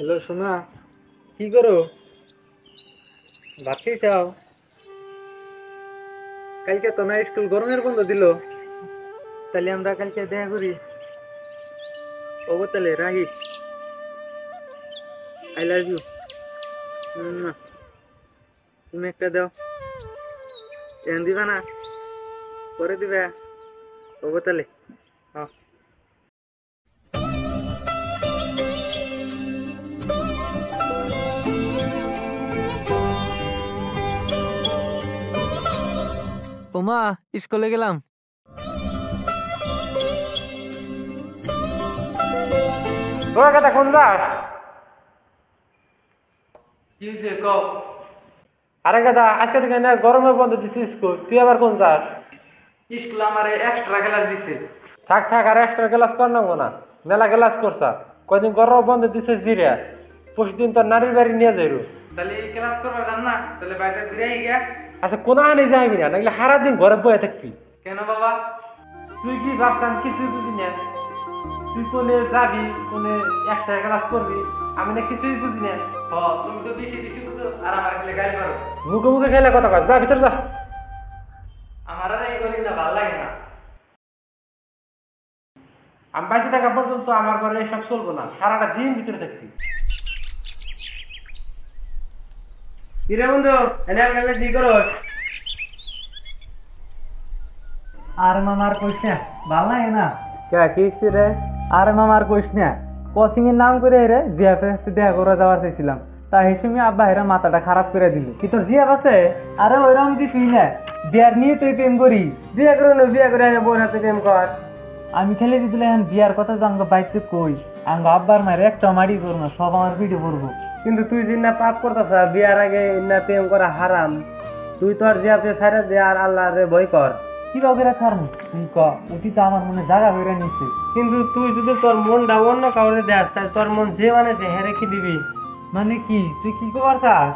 Hello সোনা, কি করো? ভাত খাইছাও? কালকে তো না স্কুল গরমের বন্ধ দিল, তাহলে আমরা কালকে দেখা করি। ওগো তাহলে রাহি, আই লাভ ইউ। তুমি একটা দাও, এন দিবা না? পরে দিবে। ওগো তাহলে হ্যাঁ। ওমা, স্কুলে গেলাম। তোরা কথা কোন যাস? কি হয়েছে কও? আরে গাদা, আজকে থেকে না গরমের বন্ধ দিছি স্কুল, তুই আবার কোন যাস? স্কুল আমার এক্সট্রা ক্লাস দিছে। থাক থাক, আর এক্সট্রা ক্লাস কর নেবো না, মেলা ক্লাস করছা। কয়দিন গরম বন্ধ দিছে জিরা, পরশুদিন তোর নারীর বাড়ি নিয়ে যাইরু। তাহলে এই ক্লাস করবার যাম না, তাহলে বাইরে ঘুরে গিয়া। আচ্ছা কোন আনে যাইবি না, নাহলে সারা দিন ঘরে বয়ে থাকবি। কেন বাবা? তুই কি ভাবছান কিছুই বুঝি না? তুই কোনে যাবি, কোনে এক্সট্রা ক্লাস করবি, আমি না কিছুই বুঝি না। তুমি তো বেশি বেশি বুঝো, আর আমার খেলে গাইল পারো। মুখে মুখে খেলে কথা কয়, যা ভিতর যা। আমার আর এই করি না, ভাল লাগে না। আমি বাইসে থাকা পর্যন্ত আমার ঘরে এসব চলবো না, সারাটা দিন ভিতরে থাকবি। কিরে বন্ধু, এনে গেলে কি করো? আর মামার কইস না, ভাল লাগে না। কি রে? আর মামার কইস না, কোচিং এর নাম করে রে জিএফএস দেখা করে যাওয়ার চাইছিলাম, তা হিসেবে আব্বা হেরা মাথাটা খারাপ করে দিল। কি তোর জিএফ আছে? আরে ওইরকম কিছুই না, বিয়ার নিয়ে তুই প্রেম করি। বিয়ে করে নো, বিয়ে করে এনে বোন হাতে প্রেম কর। আমি খেলে দিলে এখন বিয়ার কথা জানবো বাইতে কই, আঙ্গ আব্বার মায়ের একটা মারি করবো না, সব আমার ভিডিও করবো। কিন্তু তুই যে না পাপ করতেছ, বিয়ার আগে না প্রেম করা হারাম। তুই তোর জিয়াপে ছাড়া দে আর আল্লাহ রে ভয় কর। কি রবেরা ছাড়মু তুই ক, উঠি তো আমার মনে জায়গা হয়ে নিচ্ছে। কিন্তু তুই যদি তোর মনটা অন্য কাউরে দেয়, তাহলে তোর মন যে মানে হ্যাঁ রেখে দিবি। মানে কি তুই কি করছাস?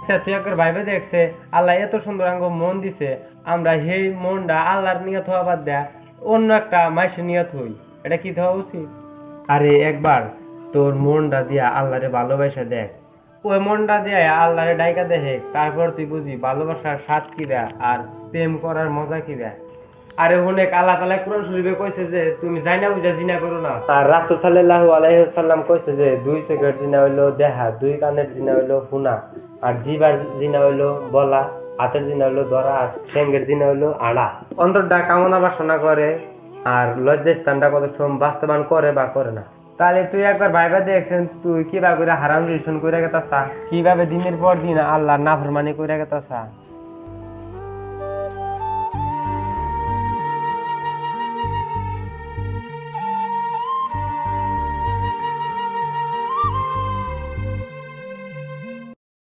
আচ্ছা তুই একবার ভাইবে দেখছে, আল্লাহ এত সুন্দর আঙ্গ মন দিছে, আমরা সেই মনটা আল্লাহর নিয়ত হওয়া বাদ দেয়া অন্য একটা মাইসের নিয়ত হই, এটা কি হওয়া উচিত? আরে একবার তোর মনটা দিয়া আল্লাহরে ভালোবাসা দেখ, ওই মনটা দিয়ে আল্লাহরে ডাইকা দেখে, তারপর তুই বুঝি ভালোবাসার স্বাদ কি দেয় আর প্রেম করার মজা কি দেয়। আরে অনেক আল্লাহ তাআলা কোরআন শরীফে কইছে যে তুমি জাইনা বুঝা জিনা করো না। আর রাসূল সাল্লাল্লাহু আলাইহি ওয়াসাল্লাম কইছে যে দুই চোখের জিনা হইলো দেখা, দুই কানের জিনা হইলো শোনা, আর জিবার জিনা হইলো বলা, হাতের জিনা হইলো ধরা, আর ঠ্যাঙ্গের জিনা হইলো আড়া। অন্তরটা কামনা বাসনা করে আর লজ্জাস্থানটা কত সময় বাস্তবায়ন করে বা করে না। তাহলে তুই একবার ভাইবা দেখছেন তুই কিভাবে করে হারাম রিলেশন করে গেতাছা, কিভাবে দিনের পর দিন আল্লাহর নাফরমানি করে গেতাছা।